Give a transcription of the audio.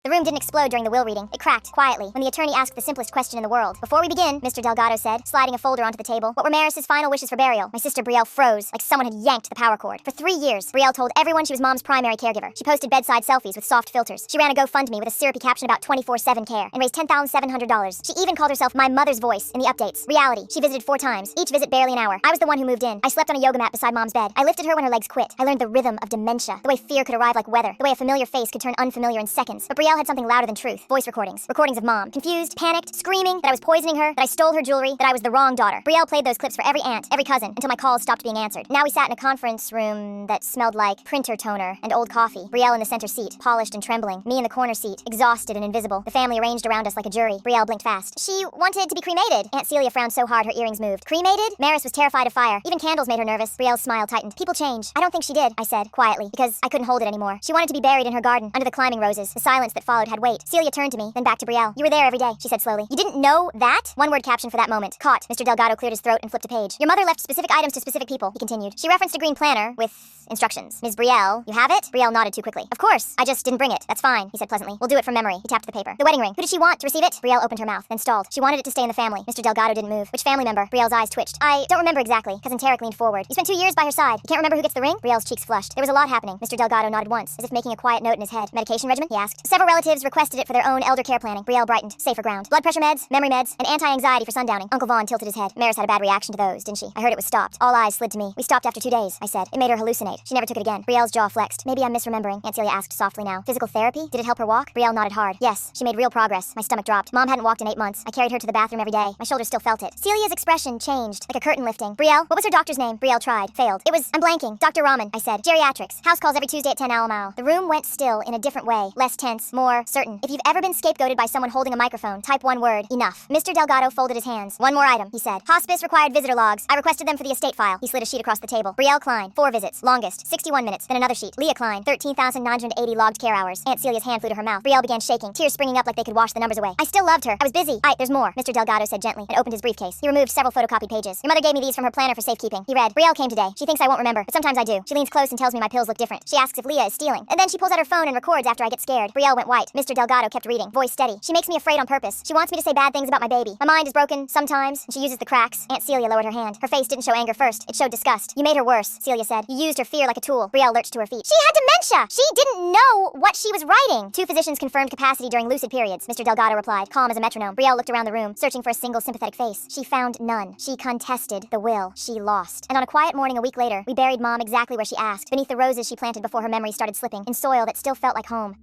The room didn't explode during the will reading. It cracked, quietly, when the attorney asked the simplest question in the world. "Before we begin," Mr. Delgado said, sliding a folder onto the table, "what were Maris's final wishes for burial?" My sister Brielle froze, like someone had yanked the power cord. For 3 years, Brielle told everyone she was Mom's primary caregiver. She posted bedside selfies with soft filters. She ran a GoFundMe with a syrupy caption about 24/7 care, and raised $10,700. She even called herself my mother's voice in the updates. Reality, she visited 4 times, each visit barely an hour. I was the one who moved in. I slept on a yoga mat beside Mom's bed. I lifted her when her legs quit. I learned the rhythm of dementia, the way fear could arrive like weather, the way a familiar face could turn unfamiliar in seconds. But Brielle had something louder than truth. Voice recordings. Recordings of Mom. Confused, panicked, screaming that I was poisoning her, that I stole her jewelry, that I was the wrong daughter. Brielle played those clips for every aunt, every cousin, until my calls stopped being answered. Now we sat in a conference room that smelled like printer toner and old coffee. Brielle in the center seat, polished and trembling. Me in the corner seat, exhausted and invisible. The family arranged around us like a jury. Brielle blinked fast. She wanted to be cremated. Aunt Celia frowned so hard her earrings moved. Cremated? Maris was terrified of fire. Even candles made her nervous. Brielle's smile tightened. People change. I don't think she did, I said, quietly, because I couldn't hold it anymore. She wanted to be buried in her garden, under the climbing roses. The silence that followed had weight. Celia turned to me, then back to Brielle. "You were there every day," she said slowly. "You didn't know that?" One word caption for that moment. Caught. Mr. Delgado cleared his throat and flipped a page. "Your mother left specific items to specific people," he continued. "She referenced a green planner with instructions. Ms. Brielle, you have it?" Brielle nodded too quickly. "Of course. I just didn't bring it. That's fine," he said pleasantly. "We'll do it from memory." He tapped the paper. "The wedding ring. Who did she want to receive it?" Brielle opened her mouth, then stalled. "She wanted it to stay in the family." Mr. Delgado didn't move. "Which family member?" Brielle's eyes twitched. "I don't remember exactly." Cousin Tarek leaned forward. "You spent 2 years by her side. You can't remember who gets the ring?" Brielle's cheeks flushed. There was a lot happening. Mr. Delgado nodded once, as if making a quiet note in his head. "Medication regimen?" he asked. "Several relatives requested it for their own elder care planning." Brielle brightened. "Safer ground. Blood pressure meds, memory meds, and anti-anxiety for sundowning." Uncle Vaughn tilted his head. "Maris had a bad reaction to those, didn't she? I heard it was stopped." All eyes slid to me. "We stopped after 2 days," I said. "It made her hallucinate. She never took it again." Brielle's jaw flexed. "Maybe I'm misremembering," Aunt Celia asked softly now. "Physical therapy? Did it help her walk?" Brielle nodded hard. "Yes, she made real progress." My stomach dropped. Mom hadn't walked in 8 months. I carried her to the bathroom every day. My shoulders still felt it. Celia's expression changed, like a curtain lifting. "Brielle, what was her doctor's name?" Brielle tried. Failed. I'm blanking. "Dr. Rahman," I said. "Geriatrics. House calls every Tuesday at 10 Alamo." The room went still in a different way. Less tense, more certain. If you've ever been scapegoated by someone holding a microphone, type one word. Enough. Mr. Delgado folded his hands. "One more item," he said. "Hospice required visitor logs. I requested them for the estate file." He slid a sheet across the table. "Brielle Klein, 4 visits. Longest, 61 minutes. Then another sheet. Leah Klein, 13,980 logged care hours." Aunt Celia's hand flew to her mouth. Brielle began shaking, tears springing up like they could wash the numbers away. "I still loved her. I was busy." "There's more," Mr. Delgado said gently, and opened his briefcase. He removed several photocopied pages. "Your mother gave me these from her planner for safekeeping." He read, "Brielle came today. She thinks I won't remember, but sometimes I do. She leans close and tells me my pills look different. She asks if Leah is stealing. And then she pulls out her phone and records after I get scared." Brielle went white. Mr. Delgado kept reading, voice steady. "She makes me afraid on purpose. She wants me to say bad things about my baby. My mind is broken sometimes, and she uses the cracks." Aunt Celia lowered her hand. Her face didn't show anger first. It showed disgust. "You made her worse," Celia said. "You used her fear like a tool." Brielle lurched to her feet. "She had dementia! She didn't know what she was writing." "2 physicians confirmed capacity during lucid periods," Mr. Delgado replied, calm as a metronome. Brielle looked around the room, searching for a single sympathetic face. She found none. She contested the will. She lost. And on a quiet morning a week later, we buried Mom exactly where she asked, beneath the roses she planted before her memory started slipping, in soil that still felt like home.